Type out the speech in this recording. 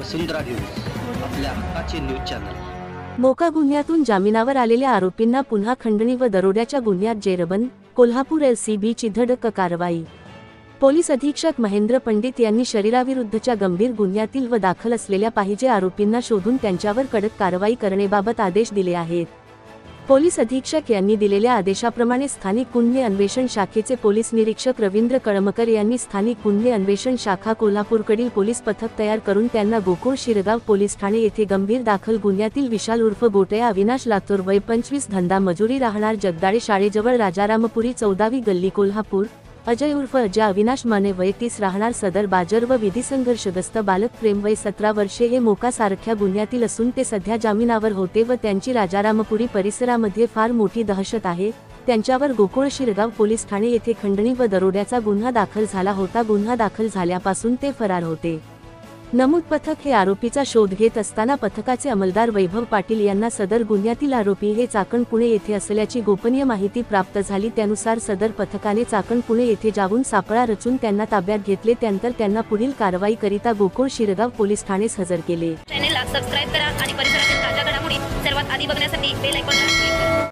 वसुंधरा news, आपल्या हक्काचे news channel. मोका गुन्ह्यातून जामिनावर आलेल्या आरोपींना पुन्हा खंडणी व दरोड्याच्या गुन्ह्यात जेरबंद, कोल्हापूर LCBची धडक कारवाई। पोलीस अधीक्षक महेंद्र पंडित यांनी शरीराविरुद्धच्या गंभीर गुन्ह्यातील व दाखल असलेल्या पाहिजे आरोपींना शोधून त्यांच्यावर कडक कारवाई करण्याबाबत आदेश दिले आहेत। पोलीस अधीक्षक यांनी दिलेल्या आदेशाप्रमाणे स्थानिक गुन्हे अन्वेषण शाखेचे पोलीस निरीक्षक रवींद्र कळमकर यांनी स्थानिक गुन्हे अन्वेषण शाखा कोल्हापूरकडील पोलीस पथक तयार करून त्यांना गोकुळ शिरगाव पोलीस ठाणे येथे गंभीर दाखल गुन्ह्यातील विशाल उर्फ गोटया अविनाश लातूर वय 25 धंदा मजुरी राहणार जगदाळे शाळेजवळ राजारामपुरी 14वी गल्ली कोल्हापूर, अजय उर्फ अजय अविनाश माने वय 30 राहणार सदर बाजार व विधी संघर्षग्रस्त बालक प्रेम वय 17 वर्षे हे मोका सारख्या गुन्ह्यातील असून ते सध्या जामिनावर होते व त्यांची राजारामपुरी परिसरामध्ये फार मोठी दहशत आहे। त्यांच्यावर गोकुळ शिरगाव पोलीस ठाणे येथे खंडणी व दरोड्याचा गुन्हा दाखल झाला होता। गुन्हा दाखल झाल्यापासून ते फरार होते। नमूद पथक हे आरोपीचा शोध घेत असताना पथकाचे अंमलदार वैभव पाटील यांना सदर गुन्ह्यातील आरोपी हे चाकण पुणे येथे असल्याची गोपनीय माहिती प्राप्त झाली। त्यानुसार सदर पथकाने चाकण पुणे येथे जाऊन सापळा रचून त्यांना ताब्यात घेतले। त्यानंतर त्यांना पुढील कारवाई करिता गोकुळ शिरगाव पोलीस ठाणेस हजर केले। चॅनलला सबस्क्राइब करा आणि परिसरातील ताज्या घडामोडी सर्वात आधी बघण्यासाठी बेल आयकॉनला क्लिक करा।